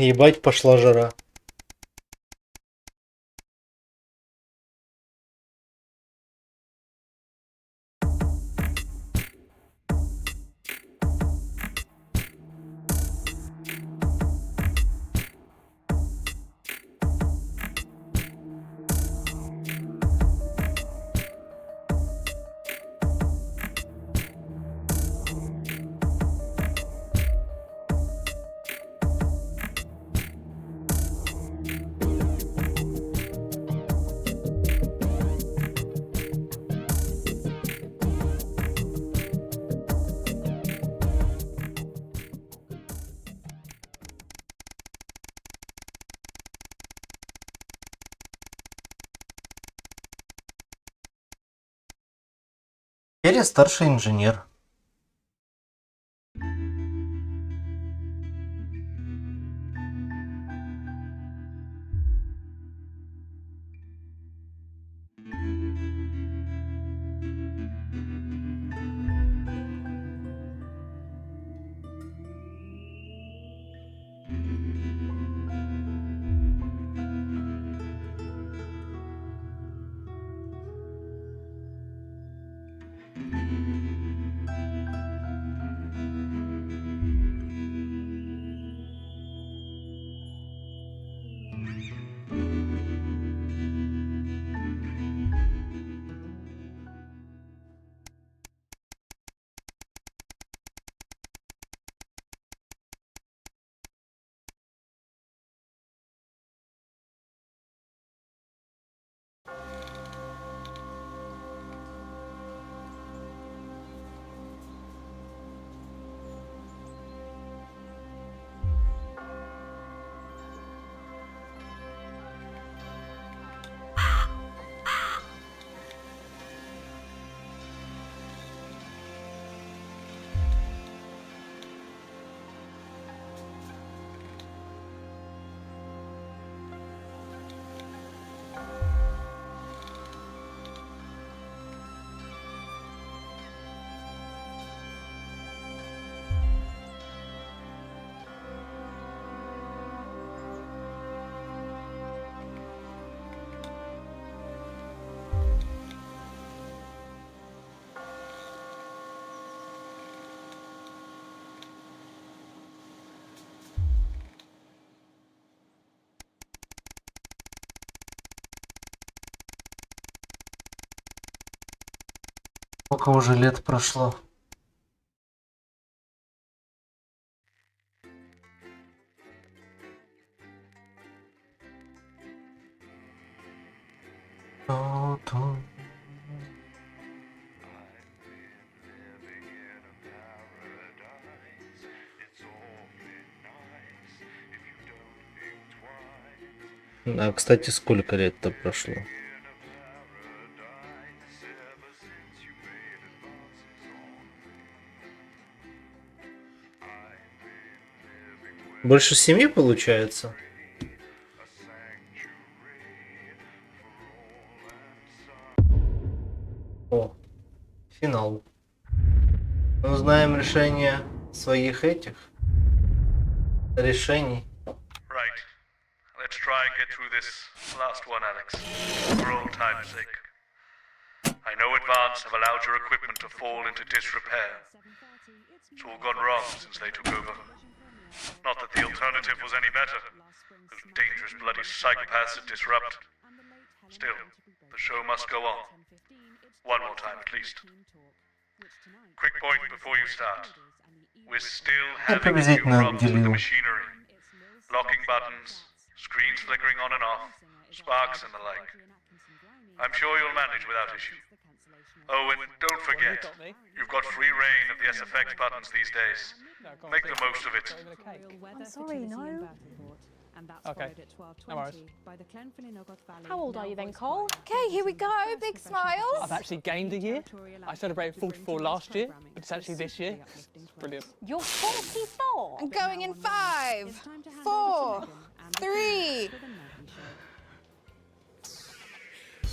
Ебать, пошла жара. Или старший инженер. Сколько уже лет прошло? А, кстати, сколько лет-то прошло? Больше 7 получается? О, финал. Мы узнаем решение своих этих решений. Right. Let's try and get through this last one, Alex. For old time's sake. I know Advance have allowed your equipment to fall into disrepair. It's all gone wrong since they took over. Not that the alternative was any better. Those dangerous bloody psychopaths at Disrupt. Still, the show must go on. One more time at least. Quick point before you start. We're still having a few problems with the machinery. Locking buttons, screens flickering on and off, sparks and the like. I'm sure you'll manage without issue. Oh, and don't forget, you've got free reign of the SFX buttons these days. Make the most of it. I'm sorry, no. Okay, no worries. How old are you then, Cole? Okay, here we go, big smiles. I've actually gained a year. I celebrated 44 last year, but it's actually this year. It's brilliant. You're 44? I'm going in 5, 4, 3.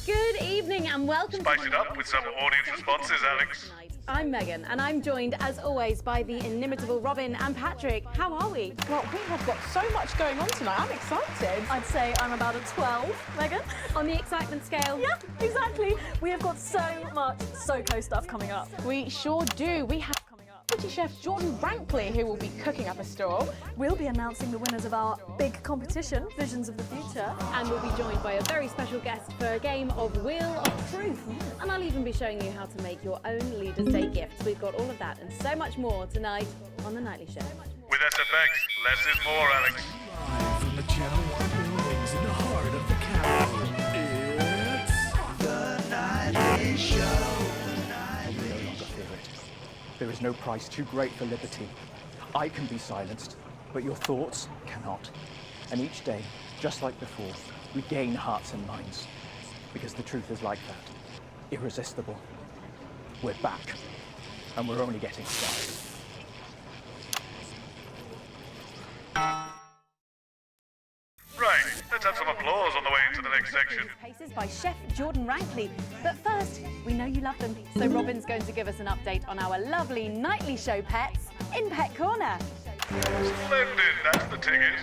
Good evening and welcome Spice it up with some audience responses, Alex. I'm Megan, and I'm joined, as always, by the inimitable Robin and Patrick. How are we? Well, we have got so much going on tonight. I'm excited. I'd say I'm about a 12, Megan. On the excitement scale. Yeah, exactly. We have got so much so-co stuff coming up. We sure do. We have British chef Jordan Brankley, who will be cooking up a storm. We'll be announcing the winners of our big competition, Visions of the Future. And we'll be joined by a very special guest for a game of Wheel of Truth. And I'll even be showing you how to make your own Leaders' Day gifts. We've got all of that and so much more tonight on The Nightly Show. With SFX, less is more, Alex. Live from the Channel 1 buildings in the heart of the capital, it's The Nightly Show. No longer fear it. There is no price too great for liberty. I can be silenced, but your thoughts cannot. And each day, just like before, we gain hearts and minds. Because the truth is like that. Irresistible. We're back. And we're only getting started. Right, let's have some applause on the way into the next section. Paces by Chef Jordan Rankley. But first, we know you love them. So Robin's going to give us an update on our lovely Nightly Show pets in Pet Corner. Splendid, that's the ticket.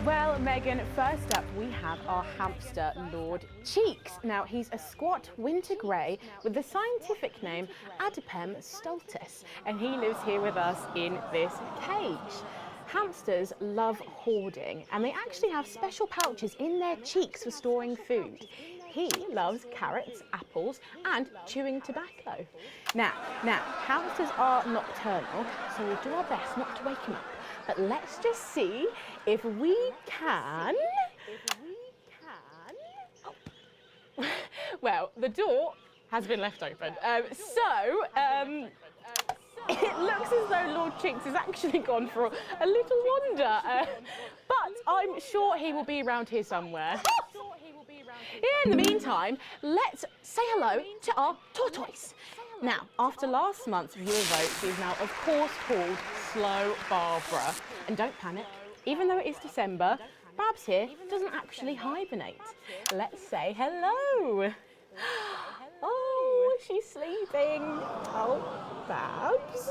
Well, Megan, first up we have our hamster, Lord Cheeks. Now, he's a squat winter grey with the scientific name Adipem stultus, and he lives here with us in this cage. Hamsters love hoarding, and they actually have special pouches in their cheeks for storing food. He loves carrots, apples, and chewing tobacco. Now, hamsters are nocturnal, so we'll do our best not to wake him up. But let's just see if we can. Oh. Well, the door has been left open. It looks as though Lord Cheeks has actually gone for a little wander, but I'm sure he will be around here somewhere. In the meantime, let's say hello to our tortoise. Now, after last month's viewer vote, she's now, of course, called Slow Barbara. And don't panic, even though it is December, Babs here doesn't actually hibernate. Let's say hello. Oh, she's sleeping. Oh, Babs.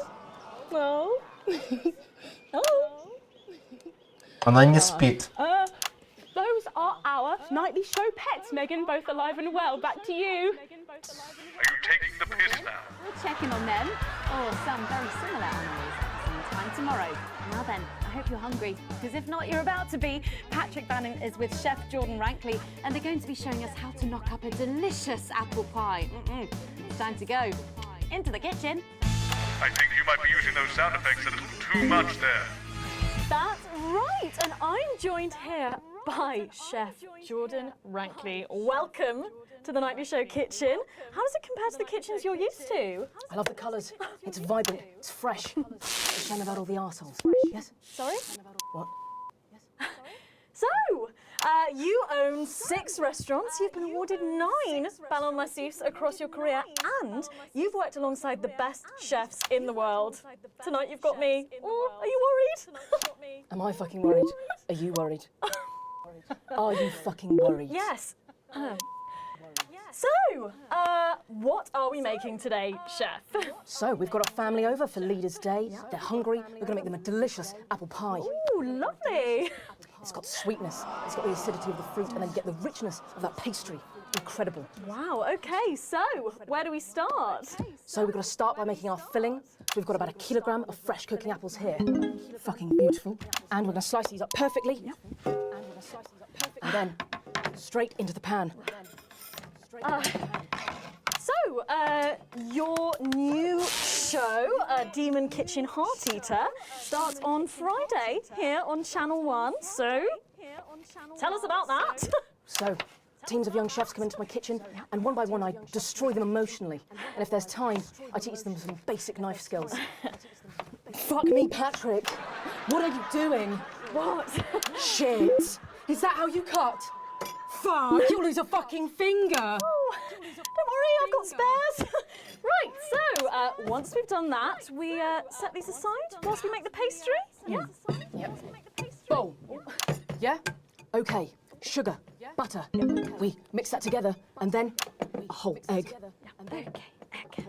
Oh. Oh. Она не спит. Those are our Nightly Show pets, Megan, both alive and well. Back to you. Are you taking the piss now? We'll check in on them, or some very similar animals, at the same time tomorrow. Now then, I hope you're hungry, because if not, you're about to be. Patrick Bannon is with Chef Jordan Rankley, and they're going to be showing us how to knock up a delicious apple pie. It's time to go into the kitchen. I think you might be using those sound effects a little too much there. That's right, and I'm joined here by Chef Jordan Rankley. Welcome to the Nightly Show kitchen. How does it compare to the kitchens you're used to? I love the colours. It's vibrant. It's fresh. It's a shame about all the arseholes. Yes? Sorry? What? So, you own 6 restaurants, you've been awarded 9 Ballon d'Or across your career, and you've worked alongside the best chefs in the world. Tonight you've got me. Oh, are you worried? Am I fucking worried? Are you worried? Are you fucking worried? Yes. So, what are we making today, Chef? So, we've got our family over for Leaders' Day. They're hungry. We're going to make them a delicious apple pie. Ooh, lovely. It's got sweetness, it's got the acidity of the fruit, and then you get the richness of that pastry. Incredible. Wow, okay, so where do we start? So we've got to start by making our filling. We've got about 1 kilogram of fresh cooking apples here. Fucking beautiful. And we're going to slice these up perfectly. And then straight into the pan. So, your new show, Demon Kitchen Heart Eater, starts on Friday here on Channel 1. So, tell us about that. So, teams of young chefs come into my kitchen, and one by one I destroy them emotionally. And if there's time, I teach them some basic knife skills. Fuck me, Patrick. What are you doing? What? Shit. Is that how you cut? Fuck, you'll lose a fucking finger. Oh, don't worry, I've got spares. Right, so once we've done that, we set these aside whilst we make the pastry. Yeah? Yep. Bowl. Yeah? Okay. Sugar. Butter. We mix that together, and then a whole egg. Okay, egg.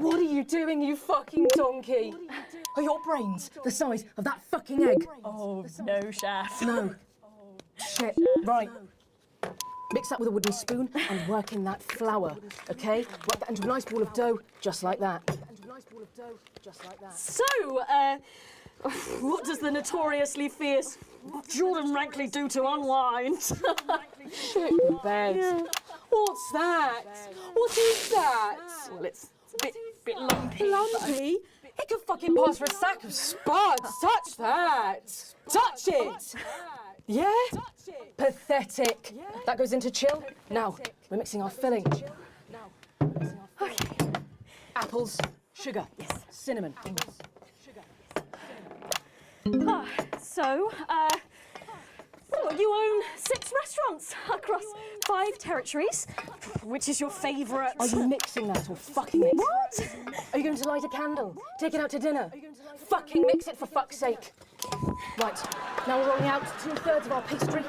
What are you doing, you fucking donkey? Are your brains the size of that fucking egg? Oh, no, chef. No. Shit. Right. Mix that with a wooden spoon and work in that flour, okay? Work that into a nice ball of dough, just like that. So, what does the notoriously fierce Jordan Rankley do to unwind? Shit the bed. Yeah. What's that? What is that? Well, it's a bit lumpy. Lumpy? It could fucking pass for a sack of spuds. Touch that. Touch it. Yeah? Pathetic. That goes into chill. Now, we're mixing our filling. Okay. Apples, sugar, cinnamon. So, you own 6 restaurants across 5 territories. Which is your favourite? Are you mixing that or fucking it? What? Are you going to light a candle? Take it out to dinner? Fucking mix it for fuck's sake. Right, now we're rolling out 2/3 of our pastry.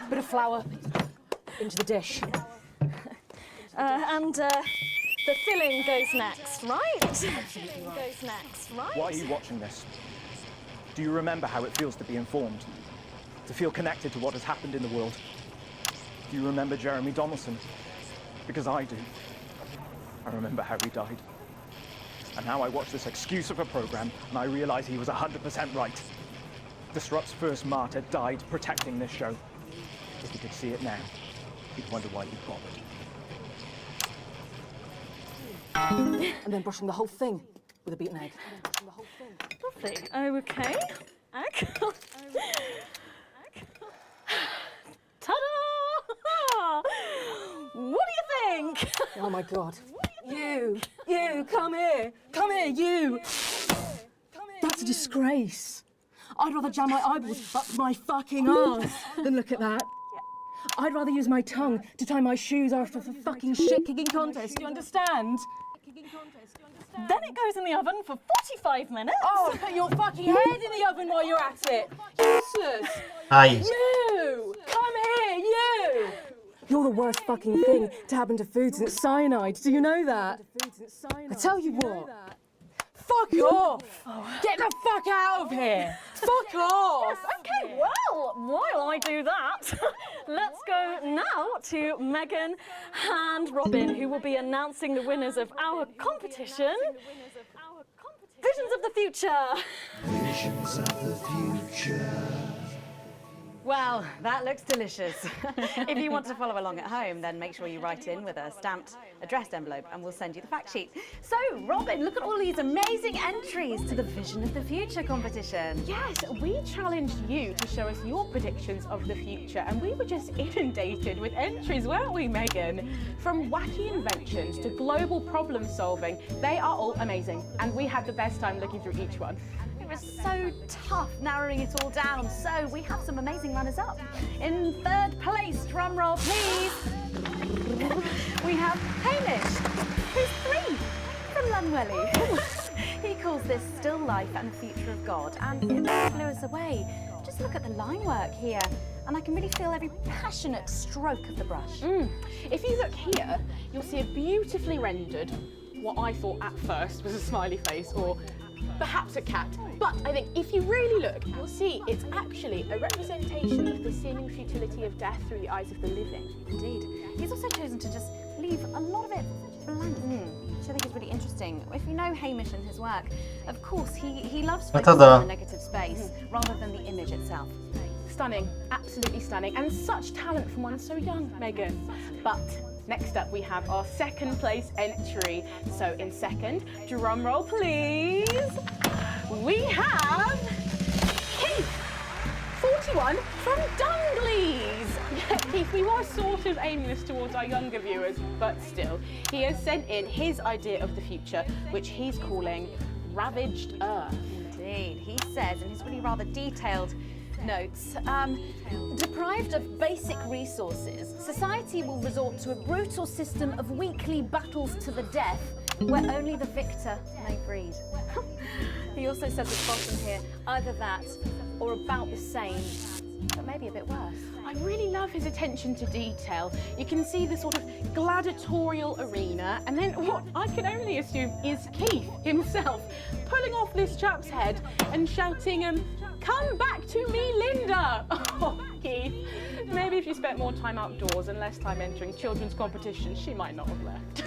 Bit of flour into the dish. The filling goes next, right? Absolutely right. Goes next, right? Why are you watching this? Do you remember how it feels to be informed? To feel connected to what has happened in the world? Do you remember Jeremy Donaldson? Because I do. I remember how he died. And now I watch this excuse of a program and I realize he was 100% right. Disrupt's first martyr died protecting this show. If he could see it now, he'd wonder why he bothered. And then brushing the whole thing with a beaten egg. Lovely. Okay. Egg. Ta-da! What do you think? Oh my God. You, come here, you. That's a disgrace. I'd rather jam my eyeballs up my fucking arse than look at that. I'd rather use my tongue to tie my shoes after the fucking shit-kicking contest, do you understand? Then it goes in the oven for 45 minutes. Oh, put your fucking head in the oven while you're at it. Useless. Aye. You, come here, you. You're the worst fucking thing to happen to food since cyanide. Do you know that? I tell you what. Fuck off! Get the fuck out of here! Fuck off! Okay, well, while I do that, let's go now to Megan and Robin, who will be announcing the winners of our competition. Visions of the Future. Visions of the future. Well, that looks delicious. If you want to follow along at home, then make sure you write in with a stamped addressed envelope and we'll send you the fact sheet. So, Robin, look at all these amazing entries to the Vision of the Future competition. Yes, we challenged you to show us your predictions of the future, and we were just inundated with entries, weren't we, Megan? From wacky inventions to global problem solving, they are all amazing, and we had the best time looking through each one. It was so tough narrowing it all down, so we have some amazing runners-up. In 3rd place, drum roll please, we have Hamish, who's 3 from Lunwelly. He calls this Still Life and the Future of God, and it blew us away. Just look at the line work here, and I can really feel every passionate stroke of the brush. If you look here, you'll see a beautifully rendered, what I thought at first was a smiley face, or perhaps a cat. But I think if you really look, you'll see it's actually a representation of the seeming futility of death through the eyes of the living. Indeed. He's also chosen to just leave a lot of it blank, which I think is really interesting. If you know Hamish and his work, of course, he loves focusing on the negative space rather than the image itself. Stunning, absolutely stunning, and such talent from one so young, Megan. But next up, we have our 2nd place entry. So in 2nd, drum roll please, we have Keith, 41 from Dungleys. Yeah, Keith, we were sort of aiming this towards our younger viewers, but still, he has sent in his idea of the future, which he's calling Ravaged Earth. Indeed, he says in his really rather detailed notes, deprived of basic resources, society will resort to a brutal system of weekly battles to the death, where only the victor may breed. He also says at the bottom here, either that or about the same but maybe a bit worse. I really love his attention to detail. You can see the sort of gladiatorial arena, and then what I can only assume is Keith himself pulling off this chap's head and shouting, "Come back to me, Linda!" Oh, Keith. Maybe if you spent more time outdoors and less time entering children's competitions, she might not have left.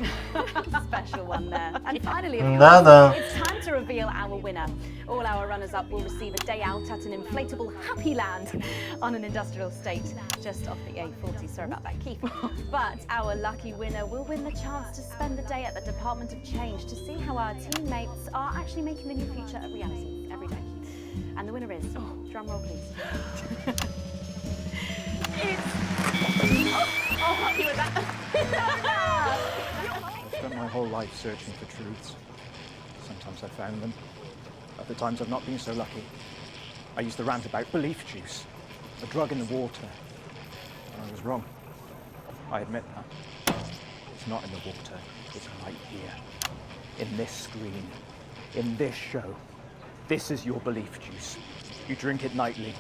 Special one there. And finally, Да-да. it's time to reveal our winner. All our runners-up will receive a day out at an inflatable Happy Land on an industrial estate just off the A40. Sorry about that, Keith. But our lucky winner will win the chance to spend the day at the Department of Change to see how our teammates are actually making the new future a reality every day. And the winner is, drum roll please. I'll help you with that. I've spent my whole life searching for truths. Sometimes I've found them. Other times I've not been so lucky. I used to rant about belief juice, a drug in the water. And I was wrong. I admit that. It's not in the water, it's right here. In this screen. In this show. This is your belief juice. You drink it nightly.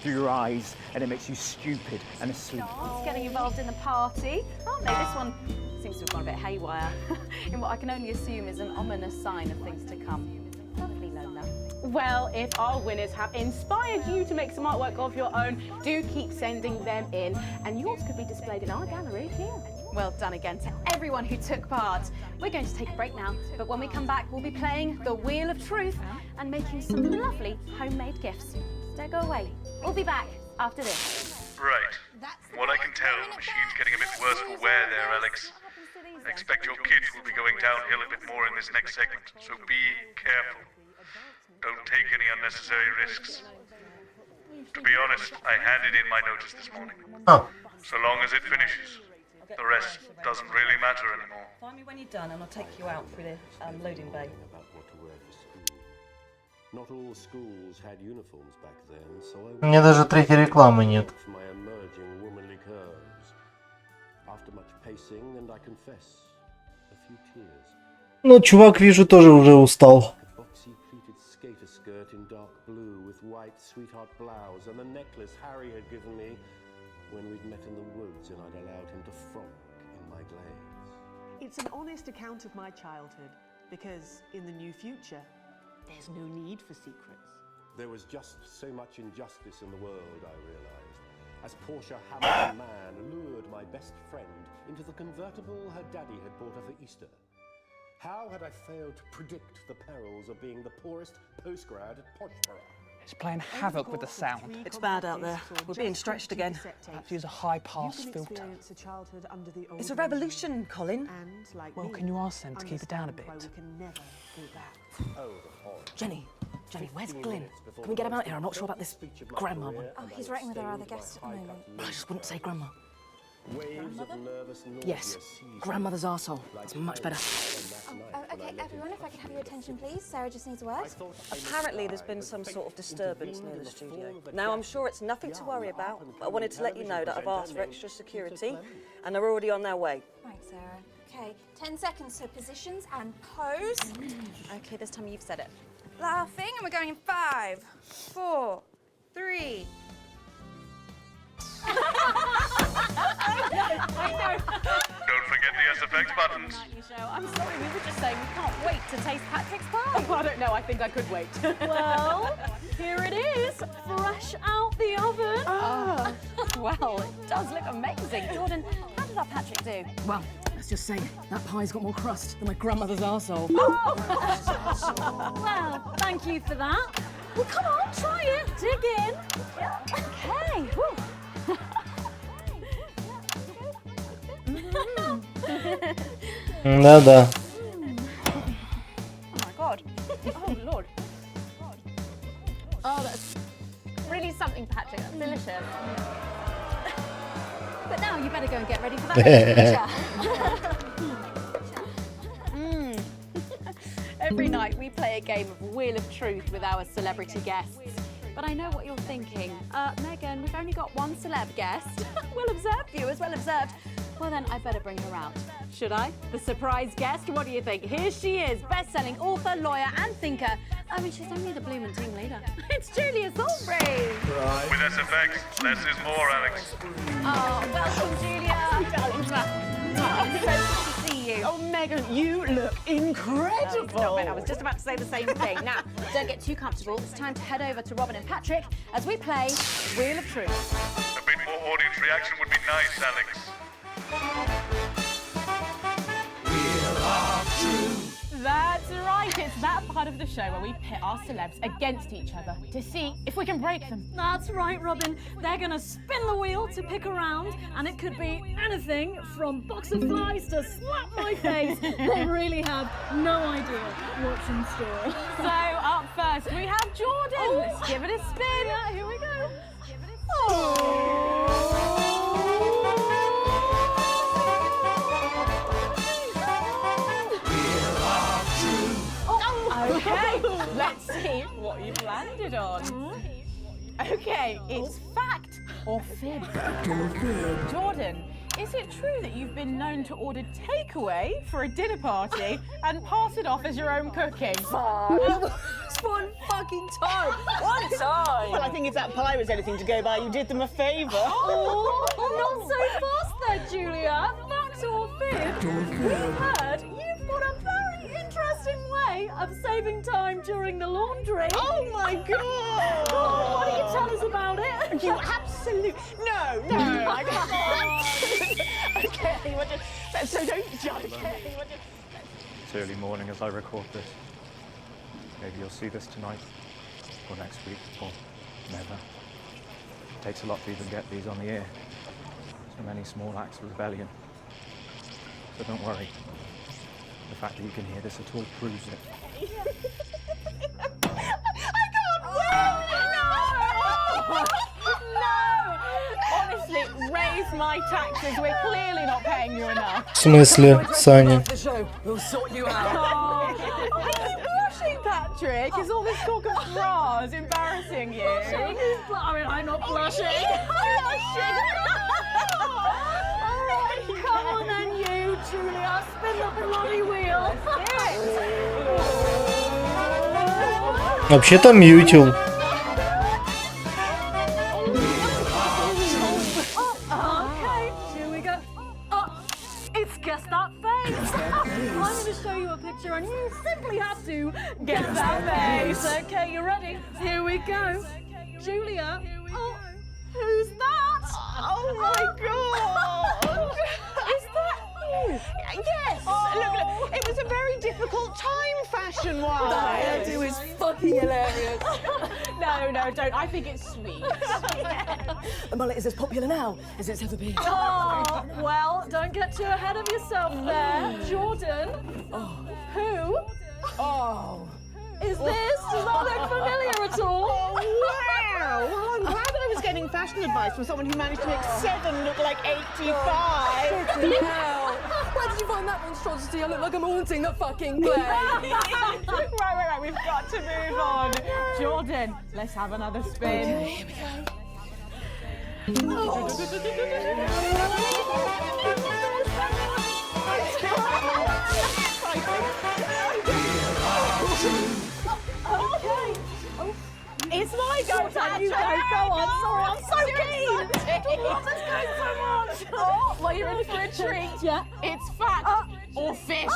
Through your eyes, and it makes you stupid and asleep. It's getting involved in the party, aren't they? This one seems to have gone a bit haywire in what I can only assume is an ominous sign of things to come. Lovely, Lola. Well, if our winners have inspired you to make some artwork of your own, do keep sending them in, and yours could be displayed in our gallery here. Well done again to everyone who took part. We're going to take a break now, but when we come back, we'll be playing the Wheel of Truth and making some lovely homemade gifts. Don't go away. We'll be back after this. Right. From what I can tell, the machine's getting a bit worse for wear there, Alex. I expect your kids will be going downhill a bit more in this next segment, so be careful. Don't take any unnecessary risks. To be honest, I handed in my notice this morning. Oh. So long as it finishes, the rest doesn't really matter anymore. Find me when you're done and I'll take you out through the loading bay. Not all schools had uniforms back then, so У меня даже третьей рекламы нет. my emerging womanly curves. After much pacing, and I confess, a few tears. Ну, чувак, вижу, тоже уже устал. A boxy pleated skater skirt in dark blue with white sweetheart blouse and the necklace Harry had given me when we'd met in the woods and I'd allowed him to frolic in my glades. It's an honest account of my childhood, because in the new future, there's no need for secrets. There was just so much injustice in the world, I realized, as Portia Hamilton Mann lured my best friend into the convertible her daddy had bought her for Easter. How had I failed to predict the perils of being the poorest postgrad at Poshborough? It's playing havoc with the sound. It's bad out there. We're being stretched again. Perhaps use a high-pass filter. It's a revolution, Colin. Well, can you ask them to keep it down a bit? Jenny, where's Glyn? Can we get him out here? I'm not sure about this grandma one. Oh, he's writing with our other guest at the moment. I just wouldn't say grandma. Waves of nervous nausea Yes, grandmother's arsehole. It's much better. Okay, everyone, if I could have your attention, please. Sarah just needs a word. Apparently there's been some sort of disturbance near the studio. Now, I'm sure it's nothing to worry about, but I wanted to let you know that I've asked for extra security, and they're already on their way. Right, Sarah. Okay, 10 seconds, so positions and pose. Okay, this time you've said it. Laughing, and we're going in 5, 4, 3. Don't forget the SFX buttons. I'm sorry, we were just saying we can't wait to taste Patrick's pie. I don't know, I think I could wait. Well, here it is, fresh out the oven. Well, it does look amazing. Jordan, how did our Patrick do? Well, let's just say that pie's got more crust than my grandmother's arsehole. Well, thank you for that. Well, come on, try it. Dig in. Okay. Whew. Да-да. Oh my God. Oh Lord. Oh, that's really something, Patrick. That's delicious. But now you better go and get ready for that picture. Every night we play a game of Wheel of Truth with our celebrity guests. But I know what you're thinking. Megan, we've only got one celeb guest. Well-observed, viewers, well-observed. Well then, I better bring her out. Should I? The surprise guest? What do you think? Here she is, best-selling author, lawyer and thinker, I mean, she's only the blooming team leader. It's Julia Salisbury. With SFX, less is more, Alex. Oh, welcome, Julia. Darling. It's so good to see you. Oh, Megan, you look incredible. Stop it. I was just about to say the same thing. Now, don't get too comfortable. It's time to head over to Robin and Patrick as we play Wheel of Truth. A bit more audience reaction would be nice, Alex. That's right, it's that part of the show where we pit our celebs against each other to see if we can break them. That's right, Robin. They're gonna spin the wheel to pick a round, and it could be anything from box of flies to slap my face. They really have no idea what's in store. So up first we have Jordan. Oh. Let's give it a spin. Yeah, here we go. Okay, let's see what you've landed on. Okay, it's fact or fib. Jordan, is it true that you've been known to order takeaway for a dinner party and pass it off as your own cooking? It's one fucking time. One time. Well, I think if that pie was anything to go by, you did them a favour. Oh, not so fast there, Julia. Fact or fib? We've heard you've got a very interesting way of saving time during the laundry. Oh my God! Oh, why don't you tell us about it? You absolute no, I can't. Okay, so don't judge. It's early morning as I record this. Maybe you'll see this tonight, or next week, or never. It takes a lot to even get these on the air. So many small acts of rebellion. So don't worry. The fact that you can hear this at all proves it. I can't wait! No! Honestly, raise my taxes. We're clearly not paying you enough. В смысле, Саня? We'll sort you out. Oh, are you blushing, Patrick? Is all this talk of bras embarrassing you? I mean, I'm not blushing. Come on then, you, Julia. Spin the bloody wheel. Вообще-то мьютил. Okay, here we go. It's Guess That Face. I'm going to show you a picture and you simply have to guess that face. Okay, you ready? Here we go. Julia. Oh, who's that? Oh my God! Is that you? Yes! Look, it was a very difficult time fashion-wise. That hairdo is fucking hilarious. No, don't. I think it's sweet. The mullet is as popular now as it's ever been. Oh, well, don't get too ahead of yourself there. Jordan, who is this? Does that look familiar at all? Wow! Well, I'm glad that I was getting fashion advice from someone who managed to make 7 look like 85. Where did you find that monstrosity? I look like I'm haunting the fucking place. Right. We've got to move on. Jordan, let's have another spin. Okay, here we It's my go, Patrick. You go on. Sorry, I'm so keen. Let's go so much. Oh, well, you're in for a treat. Yeah. It's fact or fish.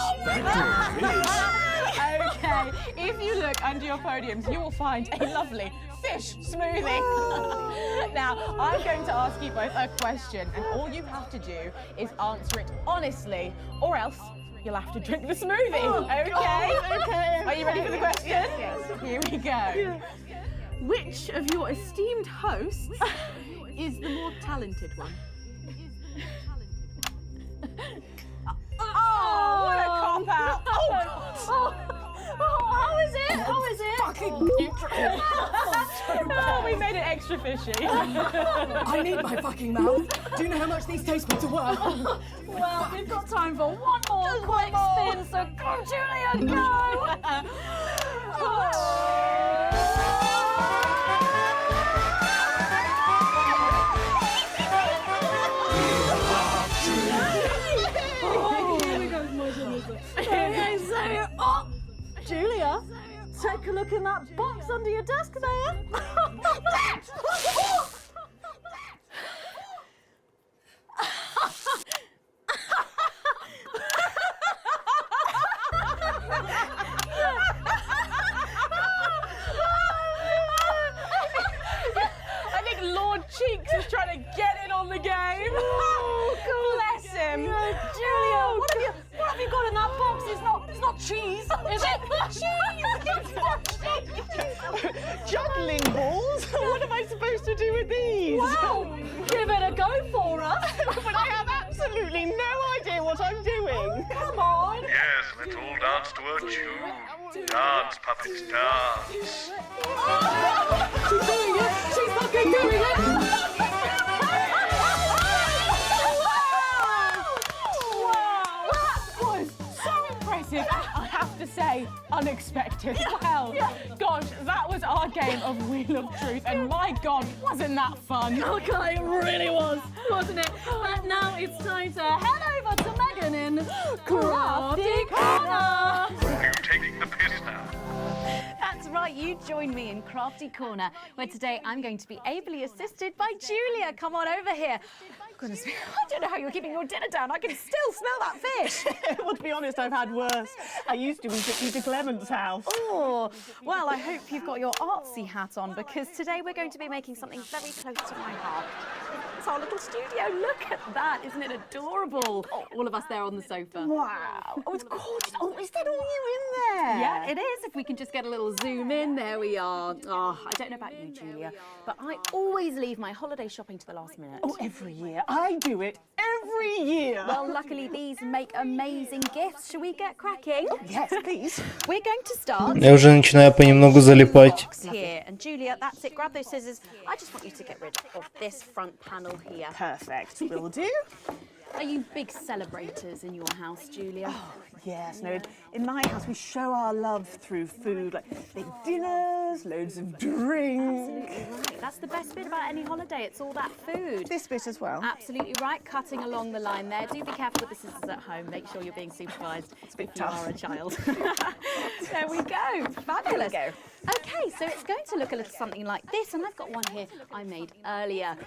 Okay, if you look under your podiums, you will find a lovely fish smoothie. Now, I'm going to ask you both a question, and all you have to do is answer it honestly, or else you'll have to drink the smoothie. Okay? Are you ready for the question? Yes. Here we go. Which of your esteemed hosts is the more talented one? Oh, what a cop-out. How is it? How is it? fucking putrid. Oh, we made it extra fishy. I need my fucking mouth. Do you know how much these taste buds are worth? Well, we've got time for one more quick spin, so go, Julia, go! Here we go, my goodness. Okay, so, Julia, take take a look in that box under your desk there. I think Lord Cheeks is trying to get in on the game. Bless him. Julia, what have you got in that box? It's not cheese, is it? Cheese! It's not cheese! Juggling balls? What am I supposed to do with these? Well, give it a go for us. But I have absolutely no idea what I'm doing. Come on. Yes, let's all dance to a tune. Dance, puppets, dance. She's doing it. She's fucking doing it. Wow, that was so impressive. I have to say, unexpected. Well, gosh, that was our game of Wheel of Truth, and my God, wasn't that fun? Okay, it really was, wasn't it? But now it's time to head over to Megan in Crafty Corner. Are you taking the piss now? That's right, you join me in Crafty Corner, where today I'm going to be ably assisted by Julia. Come on over here. Goodness me, I don't know how you're keeping your dinner down. I can still smell that fish. Well, to be honest, I've had worse. I used to eat at Peter Clement's house. Oh, well, I hope you've got your artsy hat on, because today we're going to be making something very close to my heart. It's our little studio. Look at that. Isn't it adorable? All of us there on the sofa. Wow. Oh, it's gorgeous. Oh, is that all you in there? Yeah, it is. If we can just get a little zoom in, there we are. Oh, I don't know about you, Julia, but I always leave my holiday shopping to the last minute. Oh, every year. I do it every year. Well, luckily these make amazing gifts. Shall we get cracking? Yes, please. We're going to start. Я уже начинаю понемногу залипать. Here. And Julia, that's it. Grab those scissors. I just want you to get rid of this front panel here. Perfect. Will do. Are you big celebrators in your house, Julia? Oh, yes. No, in my house we show our love through food, like big dinners, loads of drink. Absolutely right. That's the best bit about any holiday. It's all that food. This bit as well. Absolutely right. Cutting along the line there. Do be careful with the scissors at home. Make sure you're being supervised if you are a child. There we go. Fabulous. There we go. Okay, so it's going to look a little something like this, and I've got one here I made earlier.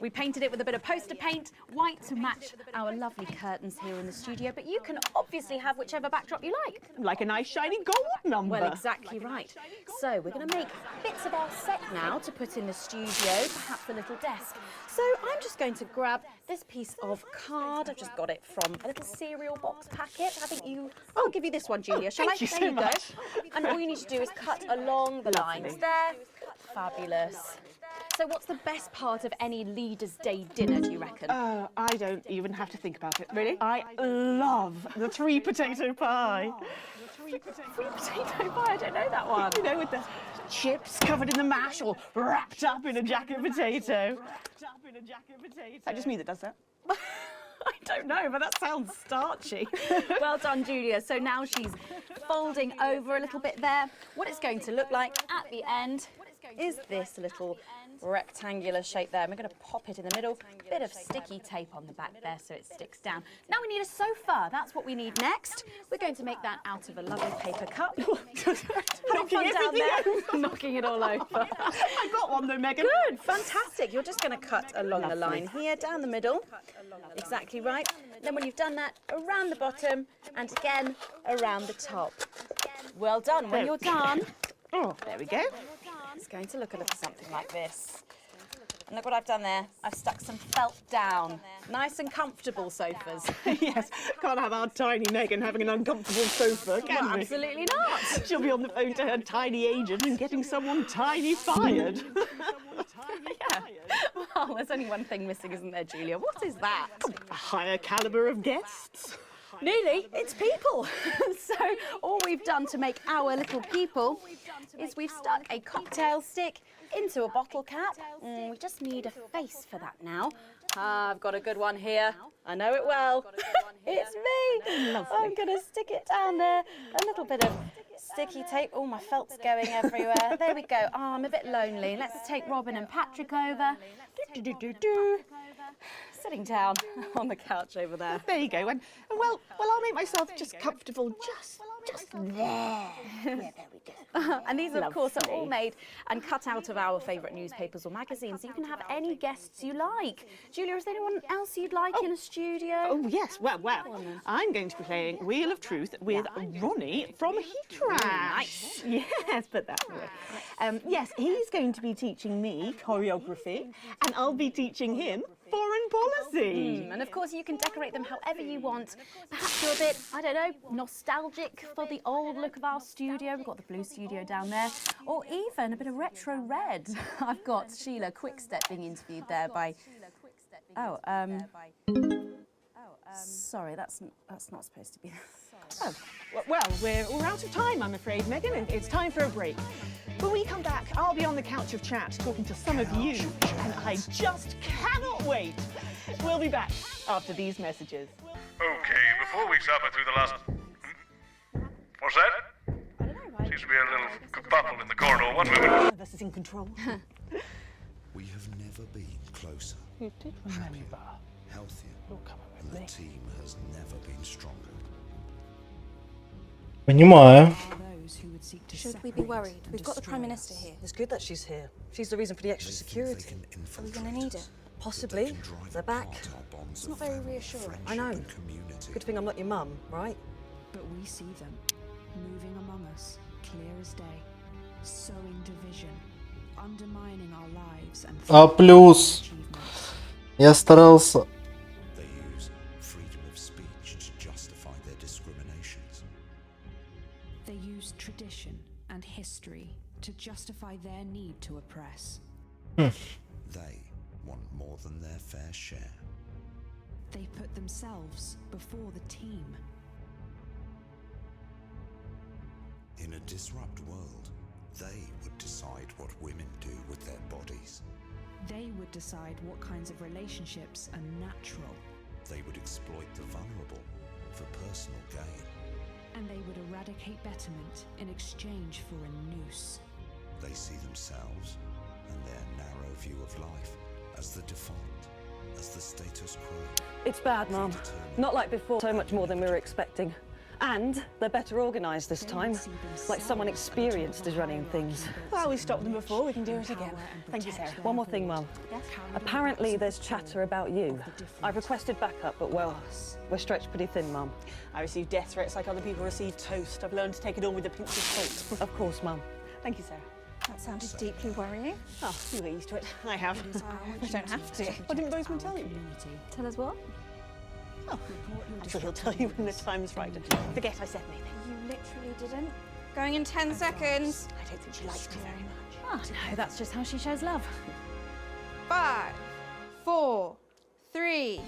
We painted it with a bit of poster paint, white to match our lovely curtains here in the studio, but you can obviously have whichever backdrop you like. Like a nice shiny gold number. Well, exactly right. So we're going to make bits of our set now to put in the studio, perhaps a little desk. So I'm just going to grab this piece of card. I've just got it from a little cereal box packet. I think you... I'll give you this one, Julia, shall I? Thank you There so you much. go. And all you need to do is cut along the lines there. Fabulous. So what's the best part of any Leader's Day dinner, do you reckon? I don't even have to think about it. Really? I love the 3 potato pie. Three potato pie, I don't know that one. You know, with the chips covered in the mash or wrapped up in a jacket potato. I just me that does that. I don't know, but that sounds starchy. Well done, Julia. So now she's folding over a little bit there. What it's going to look like at the end is this little rectangular shape there. And we're going to pop it in the middle. A bit of sticky tape on the back there so it sticks down. Now we need a sofa. That's what we need next. We're going to make that out of a lovely paper cup. Have fun down there, knocking it all over. I got one though, Megan. Good, fantastic. You're just going to cut along the line here, down the middle. Exactly right. Then when you've done that, around the bottom and again around the top. Well done. When you're done, oh, there we go. It's going to look a little something like this. And look what I've done there. I've stuck some felt down. Nice and comfortable sofas. Yes, can't have our tiny Megan having an uncomfortable sofa, can we? Absolutely not. She'll be on the phone to her tiny agent and getting someone tiny fired. Yeah. Well, there's only one thing missing, isn't there, Julia? What is that? A higher calibre of guests. Nearly, it's people. So all we've done to make our little people is we've stuck a cocktail stick into a bottle cap. We just need a face for that now. I've got a good one here. I know it well. It's me. Lovely. I'm going to stick it down there. A little bit of sticky tape. Oh, my felt's going everywhere. There we go. Oh, I'm a bit lonely. Let's take Robin and Patrick over. Sitting down on the couch over there. There you go. And well, I'll make myself just comfortable just there. Yeah, there we go. And these, of course, are all made and cut out of our favourite newspapers or magazines. So you can have any guests you like. Julia, is there anyone else you'd like in a studio? Oh, yes. Well, I'm going to be playing Wheel of Truth with Ronnie from Heatrash. Nice. Yes, put that away. Yes, he's going to be teaching me choreography, and I'll be teaching him foreign policy. And of course, you can decorate them however you want. Perhaps you're a bit, I don't know, nostalgic for the old look of our studio. We've got the blue studio down there. Or even a bit of retro red. I've got Sheila Quickstep being interviewed there by... Sorry, that's not supposed to be... Oh, well, we're out of time, I'm afraid, Megan, and it's time for a break. When we come back, I'll be on the couch of chat talking to some of you, and I just cannot wait. We'll be back after these messages. Okay, before we suffer through the last... What's that? Seems to be a little kerfuffle in the corridor. One moment. This is in control. We have never been closer, You did remember. healthier, You're coming and with the me. team has never been stronger. Понимаю. Should we be worried? We've got the Prime Minister here. It's good that she's here. She's the reason for the extra security. Are we going to need it? Possibly. They're back. It's not very reassuring. I know. Good thing I'm not your mum, right? But we see them, moving among us, clear as day, sowing division, undermining our lives and А плюс я старался. They use freedom of speech to justify their discriminations. they use tradition and history to justify their need to oppress. They want more than their fair share. They put themselves before the team. In a disrupt world, they would decide what women do with their bodies. They would decide what kinds of relationships are natural. They would exploit the vulnerable for personal gain. And they would eradicate betterment in exchange for a noose. They see themselves and their narrow view of life as the default, as the status quo. It's bad, Mum. Not like before, so much more than we were expecting. And they're better organised this time. Like someone experienced is running things. Well, we stopped them before, we can do it again. Thank you, Sarah. One more thing, Mum. Apparently there's chatter about you. I've requested backup, but well, we're stretched pretty thin, Mum. I receive death threats like other people receive toast. I've learned to take it all with a pinch of salt. Of course, Mum. Thank you, Sarah. That sounded deeply worrying. Oh, you get used to it. I have. I don't have to. Why didn't Bozeman tell you? Tell us what? Oh, I'm sure he'll tell you when the time's right. Forget I said anything. You literally didn't. Going in 10 seconds. I don't think she likes me very much. Oh, no, that's just how she shows love. 5, 4, 3.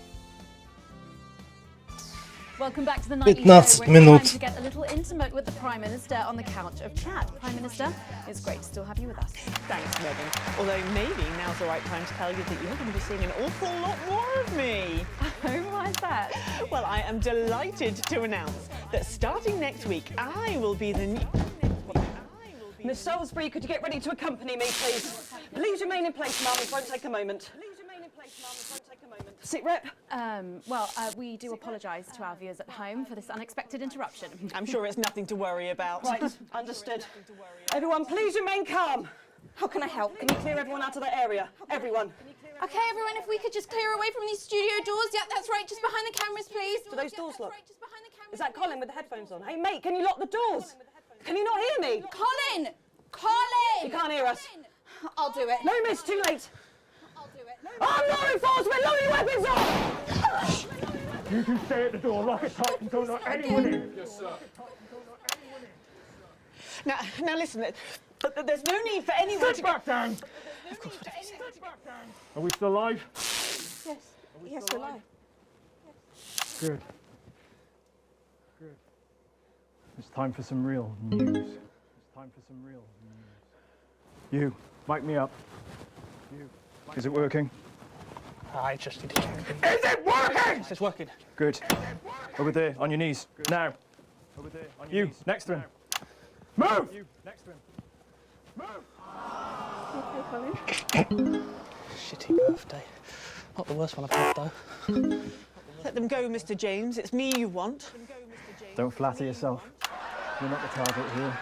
Welcome back to the nightly 15 show, where it's minut. time to get a little intimate with the Prime Minister on the couch of chat. Prime Minister, it's great to still have you with us. Thanks, Megan. Although maybe now's the right time to tell you that you're going to be seeing an awful lot more of me. Oh, why is that? Well, I am delighted to announce that starting next week, I will be the new... Miss Salisbury, could you get ready to accompany me, please? Please remain in place, Mum. It won't take a moment. Sit rep. We do apologise to our viewers at home for this unexpected interruption. I'm sure it's nothing to worry about. Right, understood. Everyone, please remain calm. How can I help? Can you clear everyone out of that area? Everyone. Okay, everyone, if we could just clear away from these studio doors. Yeah, that's right, just behind the cameras, please. Do those doors lock? Is that Colin with the headphones on? Hey, mate, can you lock the doors? Can you not hear me? Colin! Colin! You can't hear us. I'll do it. No, miss, too late. I'll do it. I'm law enforcement, load your weapons up! You can stay at the door, lock it tight, and don't let anyone in. Yes, sir. Now listen, there's no need for anyone Sit back down! Of course, whatever you say. Are we still live? Yes. Yes, we're live. Good. Good. It's time for some real news. It's time for some real news. You, mic me up. You. Is it working? I just need to check. Is it working? It's working. Good. Over there, on your knees. Now. Over there, on your knees. Next to him. Move! You, next to him. Move! Shitty birthday. Not the worst one I've had, though. Let them go, Mr. James. It's me you want. Don't flatter yourself. You're not the target here.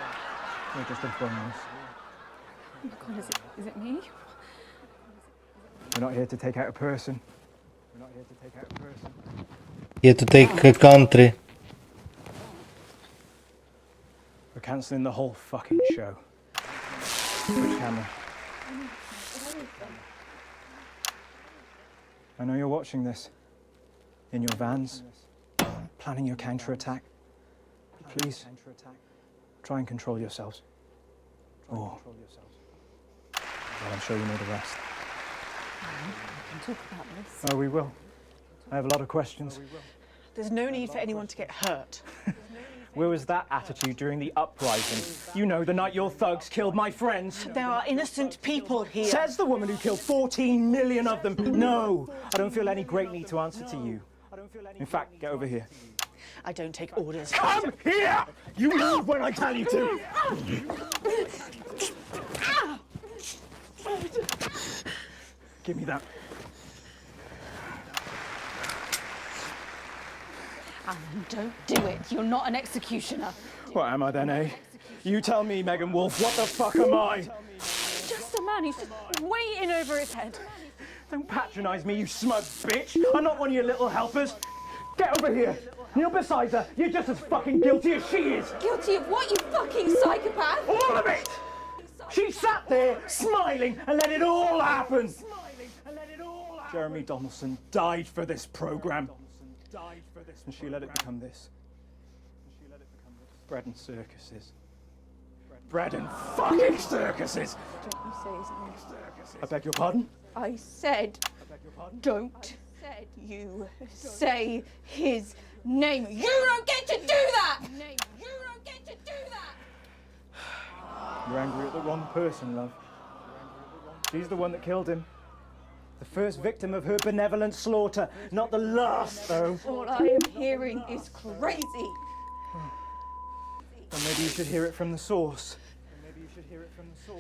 You're just a bonus. Oh my God, is it me? We're not here to take out a person. We're not here to take out a person. Here to take a country. We're cancelling the whole fucking show. Switch camera. I know you're watching this. In your vans. Planning your counter-attack. Please. Try and control yourselves. Well, I'm sure you know the rest. We can talk about this. Oh, we will. I have a lot of questions. There's no need for anyone to get hurt. Where was that attitude during the uprising? You know, the night your thugs killed my friends. There are innocent people here. Says the woman who killed 14 million of them. No, I don't feel any great need to answer to you. In fact, get over here. I don't take orders. Come here! You move when I tell you to! Give me that. Alan, don't do it. You're not an executioner. What am I then, eh? You tell me, Megan Wolf, what the fuck am I? Just a man who's just way in over his head. Don't patronise me, you smug bitch! I'm not one of your little helpers! Get over here! Kneel beside her! You're just as fucking guilty as she is! Guilty of what, you fucking psychopath? All of it! She sat there, smiling, and let it all happen! Jeremy Donaldson died for this programme. And she let it become this. Bread and circuses. Bread and fucking circuses! Don't you say his name. I beg your pardon? I said, don't you say his name. You don't get to do that! You don't get to do that! You're angry at the wrong person, love. She's the one that killed him. The first victim of her benevolent slaughter. Not the last, though. All I am hearing is crazy. Well, maybe you should hear it from the source.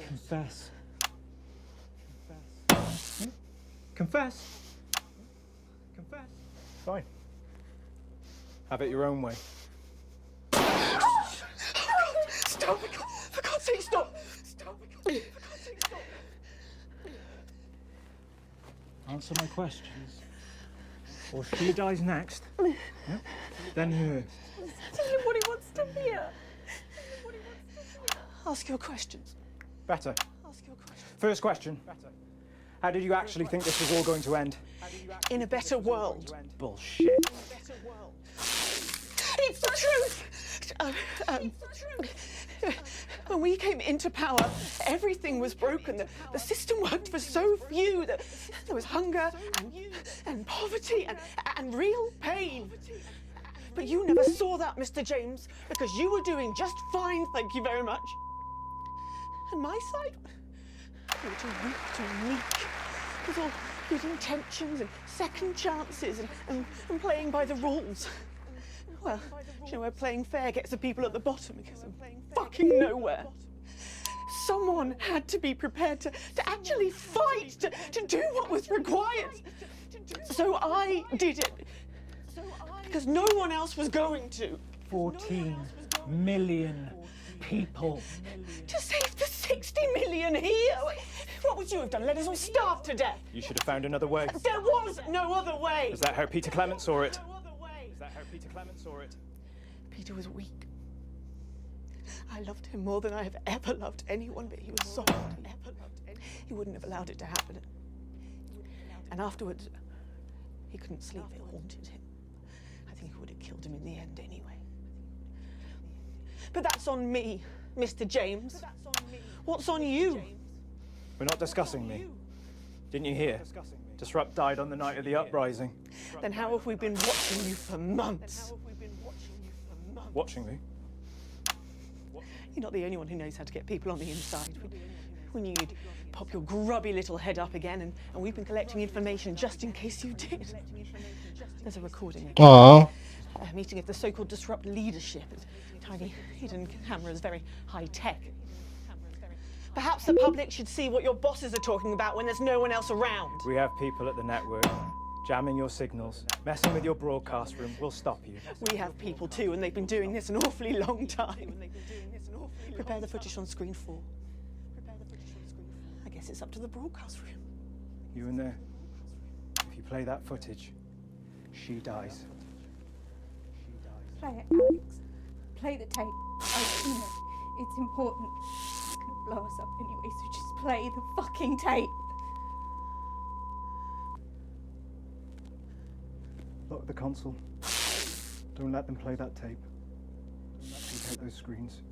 Confess. Confess. Confess. Fine. Have it your own way. Stop! For God's sake, stop! Stop! For God's sake, stop! Answer my questions. Or she dies next. Yep. Then her. Tell him what he wants to hear. Ask your questions. Better. Ask your questions. First question. How did you actually think this was all going to end? In a better world. Bullshit. It's the truth! When we came into power, everything was broken. The system worked for so few. There was hunger and poverty and real pain. But you never saw that, Mr. James, because you were doing just fine, thank you very much. And my side? You were too weak, too meek. It was all good intentions and second chances and playing by the rules. Well, you know where playing fair gets the people at the bottom because of fucking nowhere. Someone had to be prepared to actually fight, to do what was required. So I did it. Because no one else was going to. 14 million people. To save the 60 million here? What would you have done? Let us all starve to death? You should have found another way. There was no other way. Is that how Peter Clement saw it? Is that how Peter Clement saw it? Peter was weak. I loved him more than I have ever loved anyone, but he was soft. He wouldn't have allowed it to happen. And afterwards, he couldn't sleep. It haunted him. I think it would have killed him in the end anyway. But that's on me, Mr. James. What's on you? We're not discussing me. Didn't you hear? Disrupt died on the night of the uprising. Then how have we been watching you for months? Watching me? You're not the only one who knows how to get people on the inside. We knew you'd pop your grubby little head up again, and we've been collecting information just in case you did. There's a recording. Aww. A meeting of the so-called disrupt leadership. Tiny hidden cameras, very high-tech. Perhaps the public should see what your bosses are talking about when there's no one else around. We have people at the network jamming your signals, messing with your broadcast room will stop you. We have people too, and they've been doing this an awfully long time. Prepare the footage on screen 4. I guess it's up to the broadcast room. You in there? If you play that footage, she dies. Play it, Alex. Play the tape. I've seen it. It's important. It's gonna blow us up anyway, so just play the fucking tape. Lock the console. Don't let them play that tape. Take out those screens.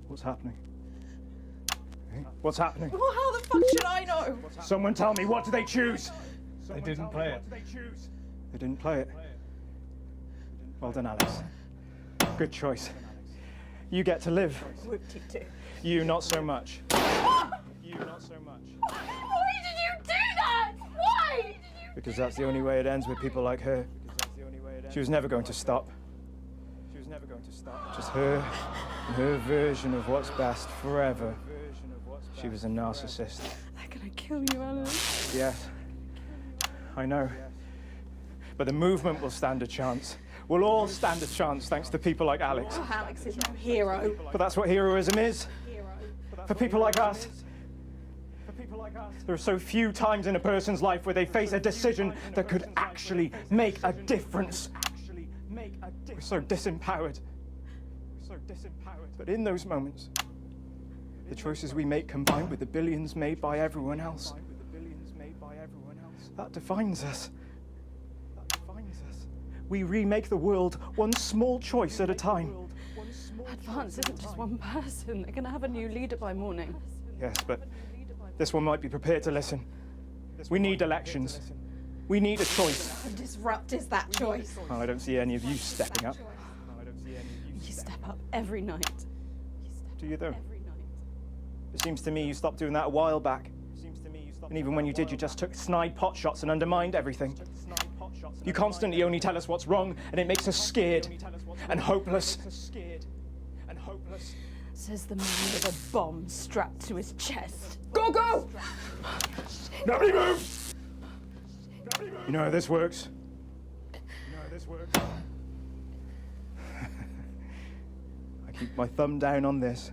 What's happening? Eh? What's happening? Well, how the fuck should I know? Someone tell me, what did they choose? They didn't play it. They didn't play it. Well done, Alex. Good choice. You get to live. Whoop-de-doo. You not so much. You not so much. Why did you do that? Why? Because that's the only way it ends with people like her. She was never going to stop. She was never going to stop. Just her and her version of what's best forever. She was a narcissist. They're gonna kill you, Alan. Yes, I know. But the movement will stand a chance. We'll all stand a chance thanks to people like Alex. Oh, Alex is no hero. But that's what heroism is. For people like us. There are so few times in a person's life where they face a decision that could actually make a difference. We're so disempowered. But in those moments, the choices we make combined with the billions made by everyone else, that defines us. We remake the world one small choice at a time. Advance isn't just one person. They're going to have a new leader by morning. Yes, but this one might be prepared to listen. We need elections. We need a choice. And disrupt is that choice. Well, I don't see any of you stepping up. You step up every night. Do you, though? It seems to me you stopped doing that a while back. And even when you did, you just took snide pot shots and undermined everything. You constantly only tell us what's wrong, and it makes us scared and hopeless. Says the man with a bomb strapped to his chest. Go, go! Nobody move! You know how this works? I keep my thumb down on this,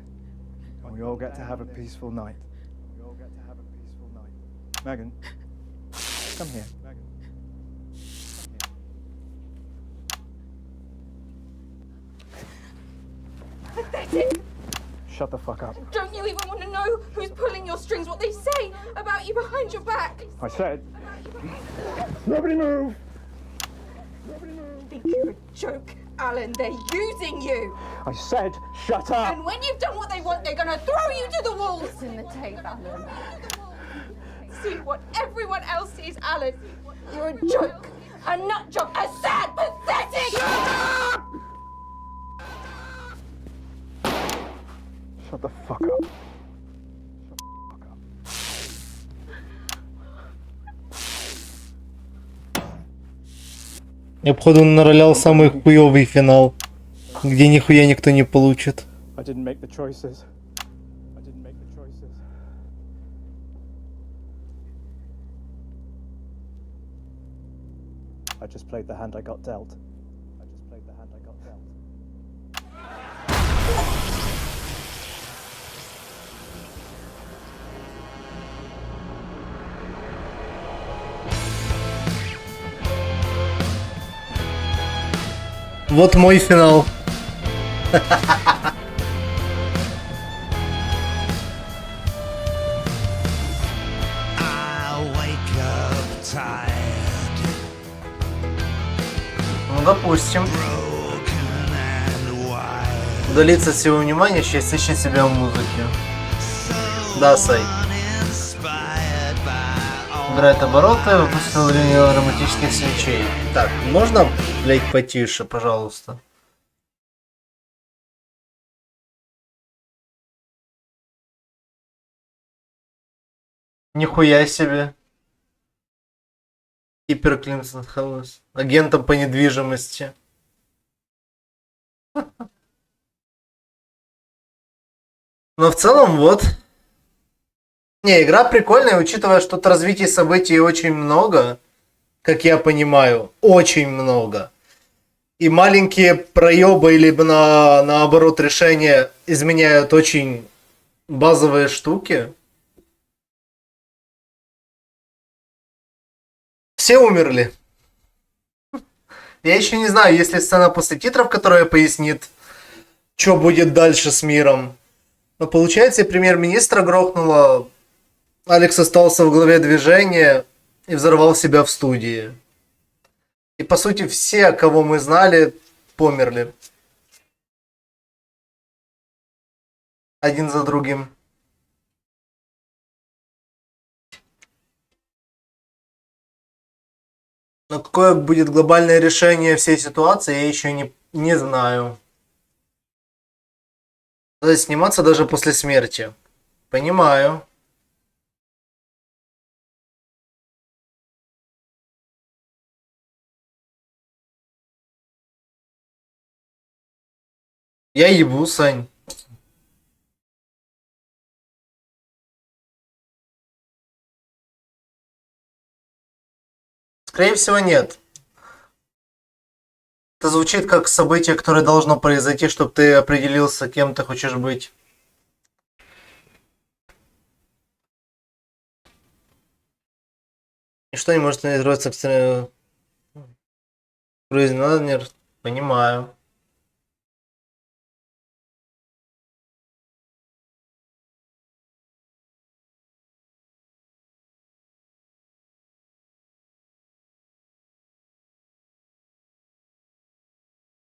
and we all get to have a peaceful night. Megan, come here. Pathetic! Shut the fuck up. Don't you even want to know who's pulling your strings, what they say about you behind your back? I said, nobody move! Think you're a joke, Alan. They're using you. I said, shut up! And when you've done what they want, they're gonna throw you to the wolves. It's in the tape, Alan. See what everyone else sees, Alan. You're a joke. A nut job. A sad, pathetic. Shut up! Shut the fuck up. Я, походу, наролял самый хуёвый финал, где нихуя никто не получит. I didn't make the choices. I just played the hand I got dealt. Вот мой финал. Ну, допустим. Удалиться от всего внимания, часть ищет себя в музыке. Да, Сай. Убирает обороты, выпустил линию ароматических свечей. Так, можно, блять, потише, пожалуйста? Нихуя себе. Гиперклинсон Хаус. Агентом по недвижимости. Но в целом вот. Не, игра прикольная, учитывая, что тут развития событий очень много, как я понимаю, очень много. И маленькие проебы, либо наоборот решения изменяют очень базовые штуки. Все умерли. Я еще не знаю, есть ли сцена после титров, которая пояснит, что будет дальше с миром. Но получается, и премьер-министра грохнуло, Алекс остался в главе движения и взорвал себя в студии. И по сути все, кого мы знали, померли. Один за другим. Но какое будет глобальное решение всей ситуации, я еще не знаю. То есть сниматься даже после смерти. Понимаю. Я ебу, Сань. Скорее всего, нет. Это звучит как событие, которое должно произойти, чтобы ты определился, кем ты хочешь быть. И что не может настроиться к произнадер? Понимаю.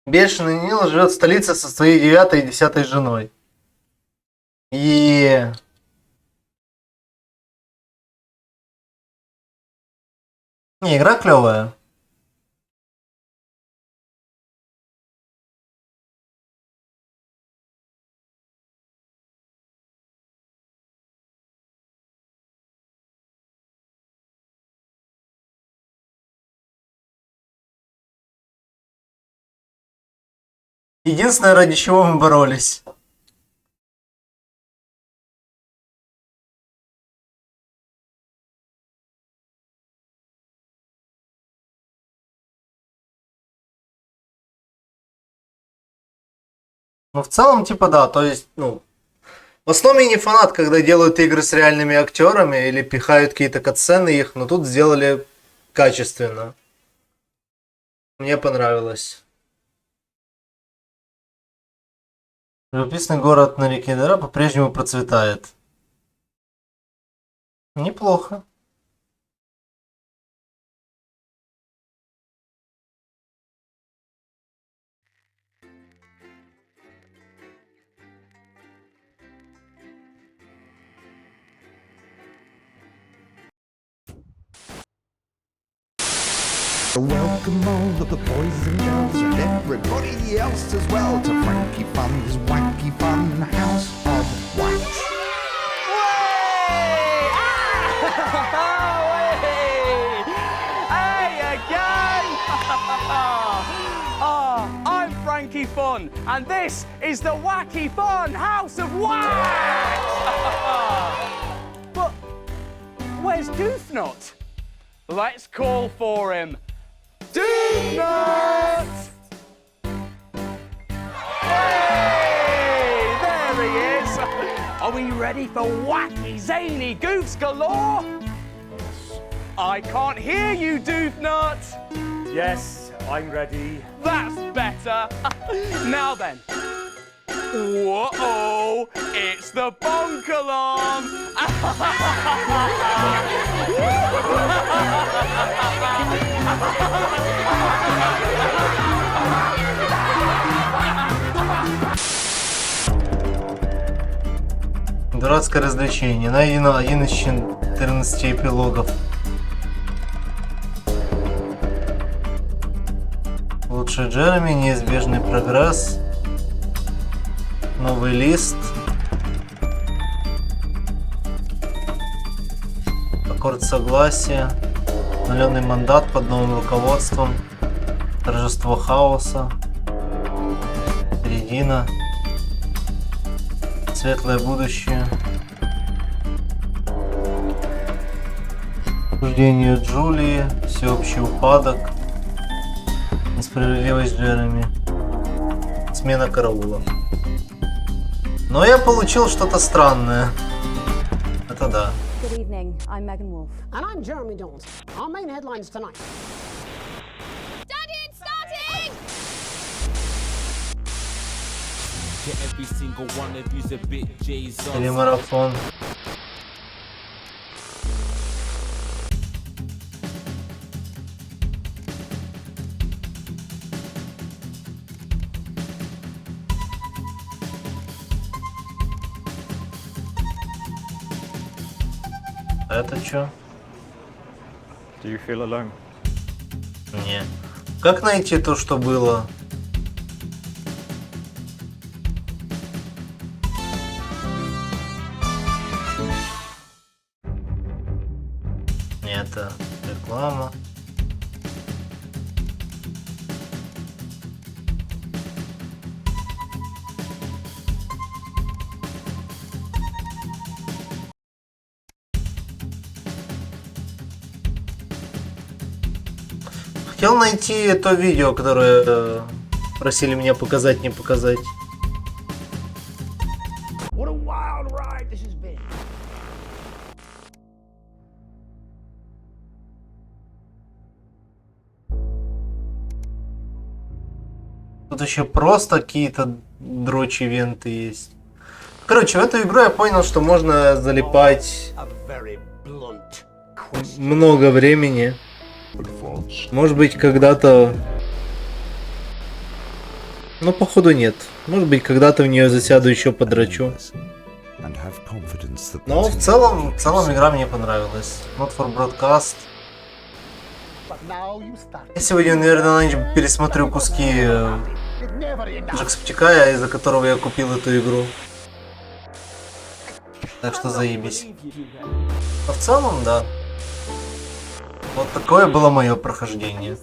Бешеный Нил живет в столице со своей 9-й и 10-й женой. И... Не, игра клевая. Единственное, ради чего мы боролись. Ну, в целом, типа, да, то есть, ну, в основе не фанат, когда делают игры с реальными актерами или пихают какие-то катсцены их, но тут сделали качественно. Мне понравилось. Живописный город на реке Дара по-прежнему процветает. Неплохо. Welcome all of the boys and girls and everybody else as well to Frankie Fun's Wacky Fun House of Wax. Hey again! I'm Frankie Fun, and this is the Wacky Fun House of Wax! But where's Doofnut? Let's call for him. Doofnut! Hey, there he is. Are we ready for wacky, zany goofs galore? I can't hear you, Doofnut. Yes, I'm ready. That's better. Now then. Whoa! It's the bonk alarm! Дурацкое развлечение. Найдено один из 14 эпилогов. Лучший Джереми, неизбежный прогресс. Новый лист. Аккорд согласия. Нулевой мандат под новым руководством. Торжество хаоса. Середина. Светлое будущее. Рождение Джулии. Всеобщий упадок. Несправедливость Джереми. Смена караула. Но я получил что-то странное. Это да. Good evening, I'm Megan Wolf. And I'm Jeremy Jones. Our main headlines tonight. Телемарафон. А это чё? Do you feel alone? Не. Как найти то, что было? Не, это реклама. Хотел найти то видео, которое просили меня показать, не показать. What a wild ride this has been. Тут еще просто какие-то дрочь-ивенты есть. Короче, в эту игру я понял, что можно залипать много времени. Может быть, когда-то... Ну, походу нет. Может быть, когда-то в нее засяду, еще подрачу. Но в целом игра мне понравилась. Not for broadcast. Я сегодня, наверное, на ночь пересмотрю куски Джексептикая, из-за которого я купил эту игру. Так что заебись. А в целом, да. Вот такое было мое прохождение.